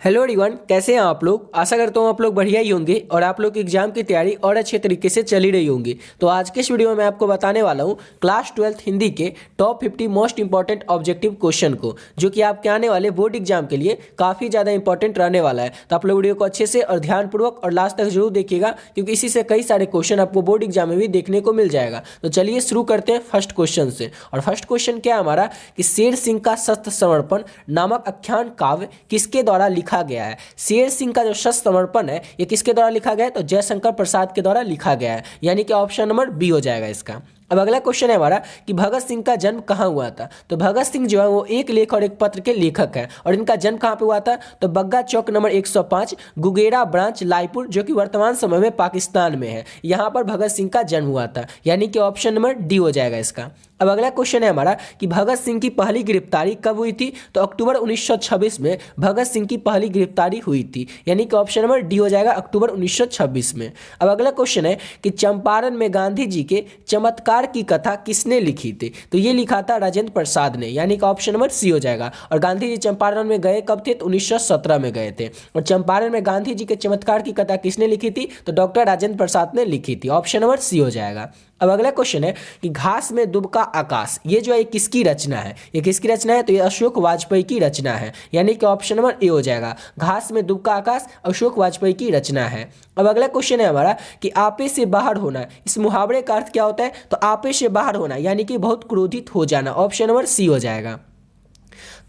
Hello everyone, कैसे हैं आप लोग। आशा करता हूँ आप लोग बढ़िया ही होंगे और आप लोग की एग्जाम की तैयारी और अच्छे तरीके से चल ही रही होंगी। तो आज के इस वीडियो में मैं आपको बताने वाला हूँ क्लास 12th हिंदी के top 50 most important objective question को, जो कि आपके आने वाले बोर्ड एग्जाम के लिए काफ़ी ज़्यादा इंपॉर्टेंट रहने वाला है। तो आप लोग वीडियो को अच्छे से और ध्यानपूर्वक और लास्ट तक जरूर देखिएगा, क्योंकि इसी से कई सारे क्वेश्चन आपको बोर्ड एग्जाम में भी देखने को मिल जाएगा। तो चलिए शुरू करते हैं फर्स्ट क्वेश्चन से। और फर्स्ट क्वेश्चन क्या है हमारा कि शेर सिंह का शस्त्र समर्पण नामक आख्यान काव्य किसके द्वारा लिखा गया है। शेर सिंह का जो शस्त्र समर्पण है ये किसके द्वारा लिखा गया है, तो जयशंकर प्रसाद के द्वारा लिखा गया है, यानी कि ऑप्शन नंबर बी हो जाएगा इसका। अब अगला क्वेश्चन है हमारा कि भगत सिंह का जन्म कहाँ हुआ था। तो भगत सिंह जो है वो एक लेख और एक पत्र के लेखक हैं, और इनका जन्म कहाँ पे हुआ था, तो बग्गा चौक नंबर 105 गुगेरा ब्रांच लायपुर, जो कि वर्तमान समय में पाकिस्तान में है। यहाँ पर भगत सिंह का जन्म हुआ था, यानी कि ऑप्शन नंबर डी हो जाएगा इसका। अब अगला क्वेश्चन है हमारा कि भगत सिंह की पहली गिरफ्तारी कब हुई थी। तो अक्टूबर 1926 में भगत सिंह की पहली गिरफ्तारी हुई थी, यानी कि ऑप्शन नंबर डी हो जाएगा, अक्टूबर 1926 में। अब अगला क्वेश्चन है कि चंपारण में गांधी जी के चमत्कार की कथा किसने लिखी थी। तो ये लिखा था राजेंद्र प्रसाद ने, यानी कि ऑप्शन नंबर सी हो जाएगा। और गांधी जी चंपारण में गए कब थे, तो 1917 में गए थे। और चंपारण में गांधी जी के चमत्कार की कथा किसने लिखी थी, तो डॉक्टर राजेंद्र प्रसाद ने लिखी थी, ऑप्शन नंबर सी हो जाएगा। अब अगला क्वेश्चन है कि घास में दुबका आकाश, ये जो है किसकी रचना है, ये किसकी रचना है, तो ये अशोक वाजपेयी की रचना है, यानी कि ऑप्शन नंबर ए हो जाएगा। घास में दुबका आकाश अशोक वाजपेयी की रचना है। अब अगला क्वेश्चन है हमारा कि आपे से बाहर होना, इस मुहावरे का अर्थ क्या होता है, तो आपे से बाहर होना यानी कि बहुत क्रोधित हो जाना, ऑप्शन नंबर सी हो जाएगा।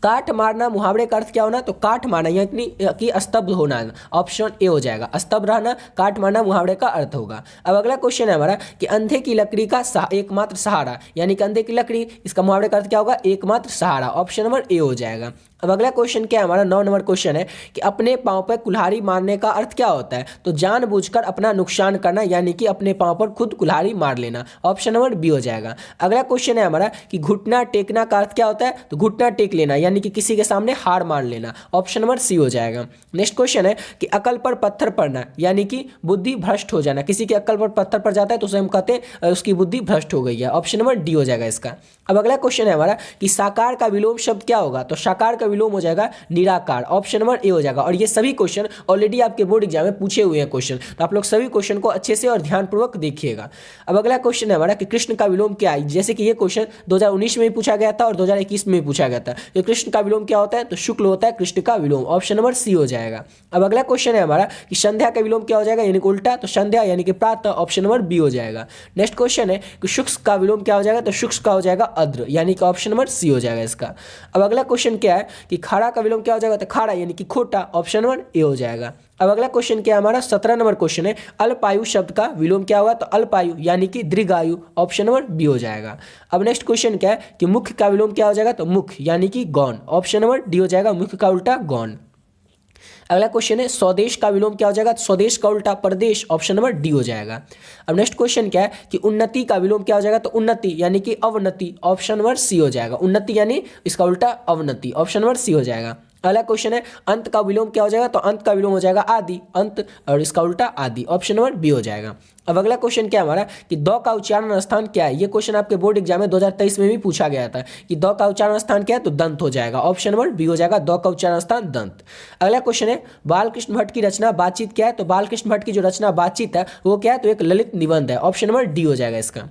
काठ मारना मुहावरे का अर्थ क्या होना, तो काठ मारना यानी कि स्तब्ध होना, ऑप्शन ए हो जाएगा। स्तब्ध रहना, काठ मारना मुहावरे का अर्थ होगा। अब अगला क्वेश्चन है हमारा कि अंधे की लकड़ी का एकमात्र सहारा, यानी कि अंधे की लकड़ी, इसका मुहावरे का अर्थ क्या होगा, एकमात्र सहारा, ऑप्शन नंबर ए हो जाएगा। अब अगला क्वेश्चन क्या है हमारा 9 नंबर क्वेश्चन है कि अपने पांव पर कुल्हाड़ी मारने का अर्थ क्या होता है, तो जानबूझकर अपना नुकसान करना, यानी कि अपने पांव पर खुद कुल्हाड़ी मार लेना, ऑप्शन नंबर बी हो जाएगा। अगला क्वेश्चन है हमारा कि घुटना टेकना का अर्थ क्या होता है, तो घुटना टेक लेना यानी कि किसी के सामने हार मान लेना, ऑप्शन नंबर सी हो जाएगा। नेक्स्ट क्वेश्चन है कि अकल पर पत्थर पड़ना, यानी कि बुद्धि भ्रष्ट हो जाना, किसी के अकल पर पत्थर पड़ जाता है तो उसे हम कहते हैं उसकी बुद्धि भ्रष्ट हो गई है, ऑप्शन नंबर डी हो जाएगा इसका। अब अगला क्वेश्चन है हमारा कि साकार का विलोम शब्द क्या होगा, तो साकार का विलोम हो जाएगा निराकार, ऑप्शन नंबर ए हो जाएगा। और ये सभी क्वेश्चन ऑलरेडी आपके बोर्ड एग्जाम में पूछे हुए हैं क्वेश्चन, तो आप लोग सभी क्वेश्चन को अच्छे से और ध्यानपूर्वक देखिएगा। अब अगला क्वेश्चन है हमारा कि कृष्ण का विलोम क्या है, जैसे कि ये क्वेश्चन 2019 में भी पूछा गया था और 2021 में भी पूछा गया था। तो कृष्ण का विलोम क्या होता है, तो शुक्ल होता है कृष्ण का विलोम, ऑप्शन नंबर सी हो जाएगा। अब अगला क्वेश्चन है हमारा कि संध्या का विलोम क्या हो जाएगा, यानी कि उल्टा, तो संध्या यानी कि प्रातः, ऑप्शन नंबर बी हो जाएगा। नेक्स्ट क्वेश्चन है कि शुक्ल का विलोम क्या हो जाएगा, तो शुक्ल का हो जाएगा अद्र, यानी कि ऑप्शन नंबर सी हो जाएगा इसका। अब अगला क्वेश्चन क्या है कि खाड़ा का विलोम क्या हो जाएगा, तो खाड़ा यानी कि खोटा, ऑप्शन नंबर ए हो जाएगा। अब अगला क्वेश्चन क्या है हमारा 17 नंबर क्वेश्चन है अल्पायु शब्द का विलोम क्या होगा, तो अल्पायु यानी कि दीर्घायु, ऑप्शन नंबर बी हो जाएगा। अब नेक्स्ट क्वेश्चन क्या है कि मुख्य का विलोम क्या हो जाएगा, तो मुख्य यानी कि गौण, ऑप्शन नंबर डी हो जाएगा, मुख्य का उल्टा गौण। अगला क्वेश्चन है स्वदेश का विलोम क्या हो जाएगा, तो स्वदेश का उल्टा प्रदेश, ऑप्शन नंबर डी हो जाएगा। अब नेक्स्ट क्वेश्चन क्या है कि उन्नति का विलोम क्या हो जाएगा, तो उन्नति यानी कि अवनति, ऑप्शन नंबर सी हो जाएगा। उन्नति यानी इसका उल्टा अवनति, ऑप्शन नंबर सी हो जाएगा। अगला क्वेश्चन है अंत का विलोम क्या हो जाएगा, तो अंत का विलोम हो जाएगा आदि, अंत, और इसका उल्टा आदि, ऑप्शन नंबर बी हो जाएगा। अब अगला क्वेश्चन क्या है हमारा कि द का उच्चारण स्थान क्या है। ये क्वेश्चन आपके बोर्ड एग्जाम में 2023 में भी पूछा गया था कि द का उच्चारण स्थान क्या है, तो दंत हो जाएगा, ऑप्शन नंबर बी हो जाएगा, द का उच्चारण स्थान दंत। अगला क्वेश्चन है बालकृष्ण भट्ट की रचना बातचीत क्या है, तो बालकृष्ण भट्ट की जो रचना बातचीत है वो क्या है, तो एक ललित निबंध है, ऑप्शन नंबर डी हो जाएगा इसका।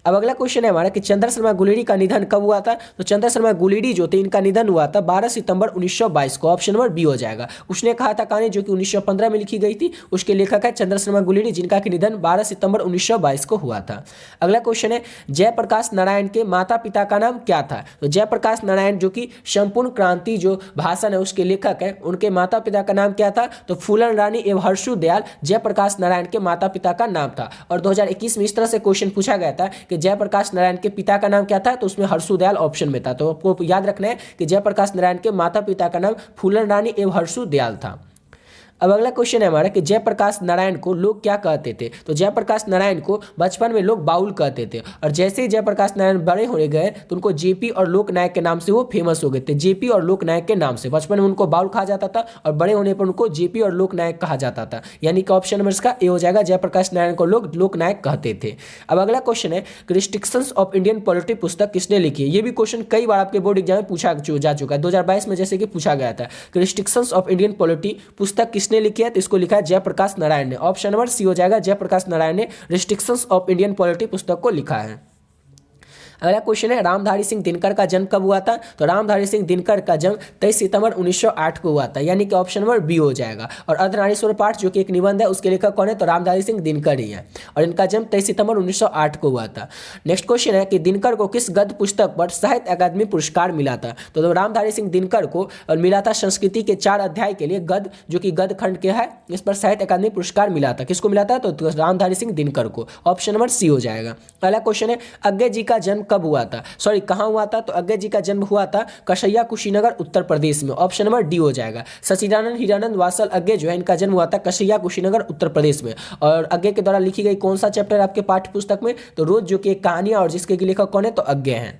अब अगला क्वेश्चन है हमारा कि चंद्र शर्मा गुलेरी का निधन कब हुआ था, तो चंद्र शर्मा गुलेरी जो थे इनका निधन हुआ था 12 सितंबर 1922 को, ऑप्शन नंबर बी हो जाएगा। उसने कहा था कहानी जो कि 1915 में लिखी गई थी, उसके लेखक है चंद्र शर्मा गुलेरी, जिनका कि निधन 12 सितंबर 1922 को हुआ था। अगला क्वेश्चन है जयप्रकाश नारायण के माता पिता का नाम क्या था, तो जयप्रकाश नारायण जो कि संपूर्ण क्रांति जो भाषण है उसके लेखक है, उनके माता पिता का नाम क्या था, तो फूलन रानी एवं हर्षु दयाल जयप्रकाश नारायण के माता पिता का नाम था। और 2021 में इस तरह से क्वेश्चन पूछा गया था कि जयप्रकाश नारायण के पिता का नाम क्या था, तो उसमें हर्षु दयाल ऑप्शन में था। तो आपको याद रखना है कि जयप्रकाश नारायण के माता पिता का नाम फूलन रानी एवं हर्षु दयाल था। अब अगला क्वेश्चन है हमारा कि जयप्रकाश नारायण को लोग क्या कहते थे। तो जयप्रकाश नारायण को बचपन में लोग बाउल कहते थे और जैसे ही जयप्रकाश नारायण बड़े होने गए तो उनको जेपी और लोक नायक के नाम से वो फेमस हो गए थे। जेपी और लोक नायक के नाम से बचपन में उनको बाउल कहा जाता था और बड़े होने पर उनको जेपी और लोक नायक कहा जाता था, यानी कि ऑप्शन नंबर इसका ए हो जाएगा, जयप्रकाश नारायण को लोग लोक नायक कहते थे। अब अगला क्वेश्चन है रिस्ट्रिक्शंस ऑफ इंडियन पॉलिटी पुस्तक किसने लिखी है। ये भी क्वेश्चन कई बार आपके बोर्ड एग्जाम में पूछा जा चुका है, 2022 में जैसे कि पूछा गया था कि रिस्ट्रिक्शंस ऑफ इंडियन पॉलिटी पुस्तक किसने लिखी है। तो इसको लिखा है जयप्रकाश नारायण ने। ऑप्शन नंबर सी हो जाएगा, जयप्रकाश नारायण ने रिस्ट्रिक्शंस ऑफ इंडियन पॉलिटी पुस्तक को लिखा है। अगला क्वेश्चन है रामधारी सिंह दिनकर का जन्म कब हुआ था। तो रामधारी सिंह दिनकर का जन्म 23 सितंबर 1908 को हुआ था, यानी कि ऑप्शन नंबर बी हो जाएगा। और अर्धनारीश्वर पाठ जो कि एक निबंध है उसके लेखक कौन है, तो रामधारी सिंह दिनकर ही है और इनका जन्म 23 सितंबर 1908 को हुआ था। नेक्स्ट क्वेश्चन है कि दिनकर को किस गद्य पुस्तक पर साहित्य अकादमी पुरस्कार मिला था। तो रामधारी सिंह दिनकर को मिला था संस्कृति के 4 अध्याय के लिए गद्य, जो कि गद्य खंड के है, इस पर साहित्य अकादमी पुरस्कार मिला था। किसको मिला था, तो रामधारी सिंह दिनकर को। ऑप्शन नंबर सी हो जाएगा। अगला क्वेश्चन है अज्ञे जी का जन्म कब हुआ था, सॉरी कहां हुआ था। तो अज्ञे जी का जन्म हुआ था कसैया कुशीनगर उत्तर प्रदेश में। ऑप्शन नंबर डी हो जाएगा। सचिदानंद हीरानंद वात्सल अज्ञे जो है इनका जन्म हुआ था कसैया कुशीनगर उत्तर प्रदेश में। और अज्ञे के द्वारा लिखी गई कौन सा चैप्टर आपके पाठ्य पुस्तक में, तो रोज जो कि एक कहानियां और जिसके लेखक कौन है, तो अज्ञे हैं।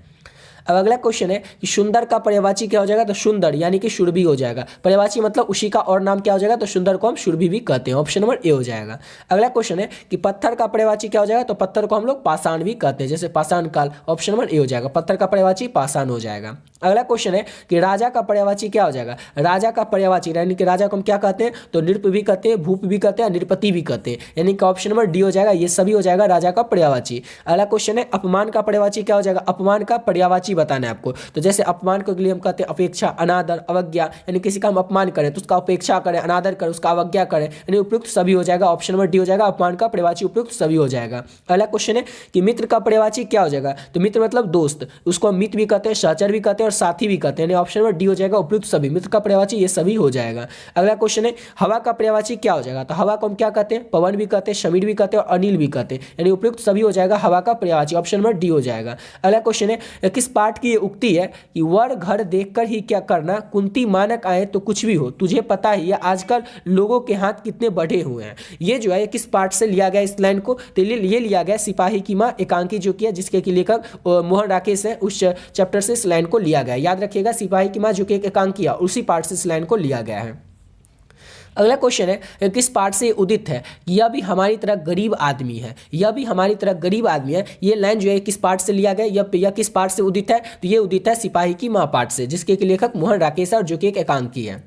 अब अगला क्वेश्चन है कि सुंदर का पर्यायवाची क्या हो जाएगा। तो सुंदर यानी कि शुरभी हो जाएगा। पर्यायवाची मतलब उसी का और नाम क्या हो जाएगा, तो सुंदर को हम शुरभी भी कहते हैं। ऑप्शन नंबर ए हो जाएगा। अगला क्वेश्चन है कि पत्थर का पर्यायवाची क्या हो जाएगा। तो पत्थर को हम लोग पाषाण भी कहते हैं, जैसे पाषाण काल। ऑप्शन नंबर ए हो जाएगा, पत्थर का पर्यायवाची पाषाण हो जाएगा। अगला क्वेश्चन है कि राजा का पर्यायवाची क्या हो जाएगा। राजा का पर्यायवाची यानी कि राजा को हम क्या कहते हैं, तो नृप भी कहते हैं, भूप भी कहते हैं, नृपति भी कहते हैं, यानी कि ऑप्शन नंबर डी हो जाएगा। ये सभी हो जाएगा राजा का पर्यायवाची। अगला क्वेश्चन है अपमान का पर्यायवाची क्या हो जाएगा। अपमान का पर्यायवाची बताना है आपको। तो जैसे अपमान के लिए हम कहते हैं अपेक्षा, अनादर, अवज्ञा, यानी किसी का हम अपमान करें तो उसका अपेक्षा करें, अनादर करें, उसका अवज्ञा करें, यानी उपयुक्त सभी हो जाएगा। ऑप्शन नंबर डी हो जाएगा, अपमान का पर्यायवाची उपयुक्त सभी हो जाएगा। अगला क्वेश्चन है कि मित्र का पर्यायवाची क्या हो जाएगा। तो मित्र मतलब दोस्त, उसको हम मित्र भी कहते हैं, सहचर भी कहते हैं और साथी भी कहते हैं, ऑप्शन नंबर डी हो जाएगा, उपयुक्त सभी। मित्र का पर्यायवाची ये सभी हो जाएगा। अगला क्वेश्चन है हवा का पर्यायवाची क्या हो जाएगा। तो हवा को हम क्या कहते हैं, पवन भी कहते हैं, समीर भी कहते हैं और अनिल भी कहते हैं, यानी उपयुक्त सभी हो जाएगा हवा का पर्यायवाची। ऑप्शन नंबर डी हो जाएगा। अगला क्वेश्चन है किस पाठ की ये उक्ति है कि वर घर देखकर ही क्या करना, कुंती मानक आए तो कुछ भी हो, तुझे पता ही है आजकल लोगों के हाथ कितने बढ़े हुए हैं। ये जो है किस पाठ से लिया गया इस लाइन को, तो ये लिया गया सिपाही की मां एकांकी जो कि है, जिसके की लेखक मोहन राकेश है, उस चैप्टर से इस लाइन को लिया गया। याद रखिएगा सिपाही की मां जो कि एक एकांकी है, उसी पाठ से इस लाइन को लिया गया है। अगला क्वेश्चन है किस पाठ से उदित है, यह भी हमारी तरह गरीब आदमी है, यह भी हमारी तरह गरीब आदमी है। ये लाइन जो है किस पाठ से लिया गया, यह किस पाठ से उदित है, तो ये उदित है सिपाही की मां पाठ से, जिसके लेखक मोहन राकेश और जो कि एक एकांकी है।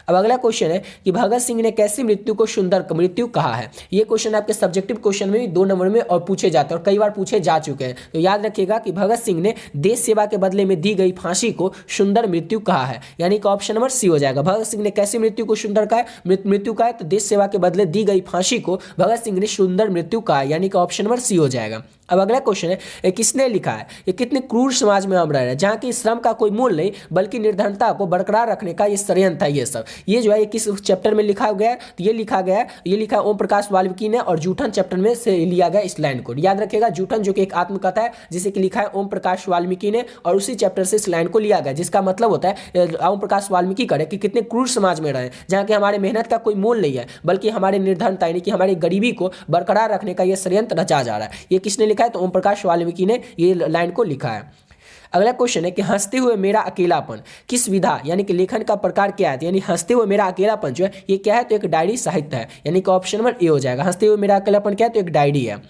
अब अगला क्वेश्चन है कि भगत सिंह ने कैसी मृत्यु को सुंदर मृत्यु कहा है। ये क्वेश्चन आपके सब्जेक्टिव क्वेश्चन में भी 2 नंबर में और पूछे जाते हैं और कई बार पूछे जा चुके हैं। तो याद रखिएगा कि भगत सिंह ने देश सेवा के बदले में दी गई फांसी को सुंदर मृत्यु कहा है, यानी कि ऑप्शन नंबर सी हो जाएगा। भगत सिंह ने कैसी मृत्यु को सुंदर कहा है, मृत्यु कहा है, तो देश सेवा के बदले दी गई फांसी को भगत सिंह ने सुंदर मृत्यु कहा, यानी कि ऑप्शन नंबर सी हो जाएगा। अब अगला क्वेश्चन है ये किसने लिखा है, ये कितने क्रूर समाज में हम रह रहे हैं जहाँ की श्रम का कोई मूल्य नहीं बल्कि निर्धनता को बरकरार रखने का ये षड्यंत्र है। ये सब ये जो है ये किस चैप्टर में लिखा गया है, तो ये लिखा है ओम प्रकाश वाल्मीकि ने और जूठन चैप्टर में से लिया गया इस लाइन को। याद रखिएगा जूठन जो कि एक आत्मकथा है जिसे कि लिखा है ओम प्रकाश वाल्मीकि ने और उसी चैप्टर से इस लाइन को लिया गया, जिसका मतलब होता है ओम प्रकाश वाल्मीकि करे कि कितने क्रूर समाज में रहे जहाँ के हमारे मेहनत का कोई मोल नहीं है बल्कि हमारे निर्धनता यानी कि हमारी गरीबी को बरकरार रखने का यह षड्यंत्र रचा जा रहा है। ये किसने लिखा है, तो ओम प्रकाश वाल्मीकि ने ये लाइन को लिखा है। अगला क्वेश्चन है कि हंसते हुए मेरा अकेलापन किस विधा यानी कि लेखन का प्रकार क्या है, यानी हंसते हुए मेरा अकेलापन जो है ये क्या है, तो एक डायरी साहित्य है, यानी कि ऑप्शन नंबर ए हो जाएगा। हंसते हुए मेरा अकेलापन क्या है, तो एक डायरी है।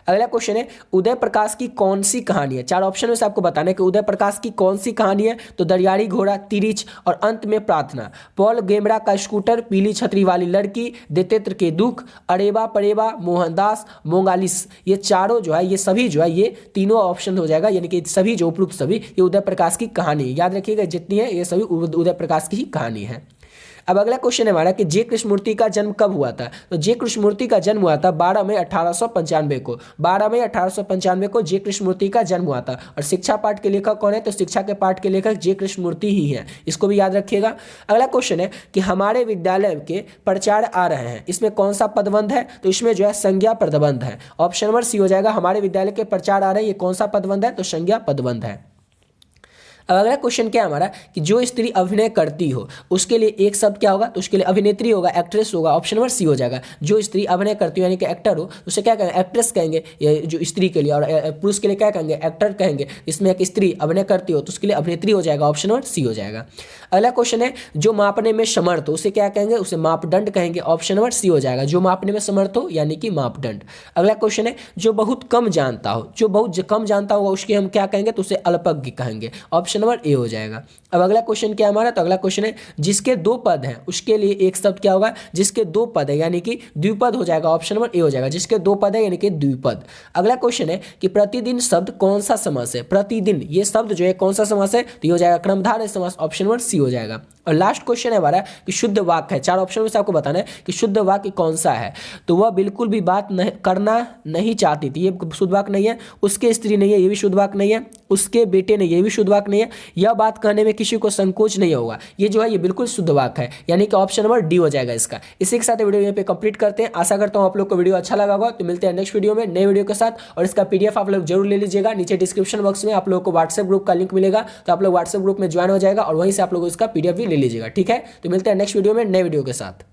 अगला क्वेश्चन है उदय प्रकाश की कौन सी कहानी है। 4 ऑप्शन में से आपको बताना है कि उदय प्रकाश की कौन सी कहानी है, तो दरियाई घोड़ा, तिरिच और अंत में प्रार्थना, पॉल गेमरा का स्कूटर, पीली छतरी वाली लड़की, देतेत्र के दुख, अरेबा परेबा, मोहनदास, मोंगालिस। ये चारों जो है ये सभी जो है ये तीनों ऑप्शन हो जाएगा, यानी कि सभी जो उपयुक्त सभी ये उदय प्रकाश की कहानी है। याद रखिएगा जितनी है ये सभी उदय प्रकाश की ही कहानी है। अब अगला क्वेश्चन है हमारा कि जे कृष्णमूर्ति का जन्म कब हुआ था। तो जे कृष्णमूर्ति का जन्म हुआ था 12 मई 1895 को। 12 मई 1895 को जे कृष्णमूर्ति का जन्म हुआ था। और शिक्षा पाठ के लेखक कौन है, तो शिक्षा के पाठ के लेखक जे कृष्णमूर्ति ही हैं, इसको भी याद रखिएगा। अगला क्वेश्चन है कि हमारे विद्यालय के प्रचार आ रहे हैं, इसमें कौन सा पदबंध है, तो इसमें जो है संज्ञा पदबंध है। ऑप्शन नंबर सी हो जाएगा, हमारे विद्यालय के प्रचार आ रहे हैं, ये कौन सा पदबंध है, तो संज्ञा पदबंध है। अब अगला क्वेश्चन क्या है हमारा कि जो स्त्री अभिनय करती हो उसके लिए एक शब्द क्या होगा, तो उसके लिए अभिनेत्री होगा, एक्ट्रेस होगा, ऑप्शन नंबर सी हो जाएगा। जो स्त्री अभिनय करती हो यानी कि एक्टर हो उसे क्या कहेंगे, एक्ट्रेस कहेंगे, ये जो स्त्री के लिए, और पुरुष के लिए क्या कहेंगे, एक्टर कहेंगे। इसमें एक स्त्री अभिनय करती हो तो उसके लिए अभिनेत्री हो जाएगा, ऑप्शन नंबर सी हो जाएगा। अगला क्वेश्चन है जो मापने में समर्थ हो उसे क्या कहेंगे, उसे मापदंड कहेंगे, ऑप्शन नंबर सी हो जाएगा। जो मापने में समर्थ हो यानी कि मापदंड। अगला क्वेश्चन है जो बहुत कम जानता हो, जो बहुत कम जानता होगा उसके हम क्या कहेंगे, तो उसे अल्पज्ञ कहेंगे, ऑप्शन नंबर ए हो जाएगा। अब अगला क्वेश्चन क्या हमारा, तो अगला क्वेश्चन है जिसके दो पद हैं उसके लिए एक शब्द क्या होगा, जिसके दो पद है यानी कि द्विपद हो जाएगा, ऑप्शन नंबर ए हो जाएगा। जिसके दो पद है यानी कि द्विपद। अगला क्वेश्चन है कि प्रतिदिन शब्द कौन सा समास है, प्रतिदिन ये शब्द जो है कौन सा समास है, तो ये हो जाएगा क्रमधारय समास, ऑप्शन नंबर सी हो जाएगा। और लास्ट क्वेश्चन है हमारा कि शुद्ध वाक्य है, चार ऑप्शन में से आपको बताना है कि शुद्ध वाक्य कौन सा है। तो वह बिल्कुल भी बात नहीं करना नहीं चाहती थी, ये शुद्ध वाक्य नहीं है। उसके स्त्री नहीं है, ये भी शुद्ध वाक्य नहीं है। उसके बेटे नहीं, ये भी शुद्ध वाक्य नहीं है। यह बात कहने में किसी को संकोच नहीं होगा, ये जो है ये बिल्कुल शुद्ध वाक्य है, यानी कि ऑप्शन नंबर डी हो जाएगा इसका। इसी के साथ वीडियो यहाँ पे कंप्लीट करते हैं। आशा करता हूँ आप लोग को वीडियो अच्छा लगा होगा। तो मिलते हैं नेक्स्ट वीडियो में नए वीडियो के साथ। और इसका पीडीएफ आप लोग जरूर ले लीजिएगा। नीचे डिस्क्रिप्शन बॉक्स में आप लोग को व्हाट्सएप ग्रुप का लिंक मिलेगा, तो आप लोग व्हाट्सएप ग्रुप में ज्वाइन हो जाएगा और वहीं से आप लोग इसका पीडीएफ भी ले लीजिएगा। ठीक है, तो मिलते हैं नेक्स्ट वीडियो में नए वीडियो के साथ।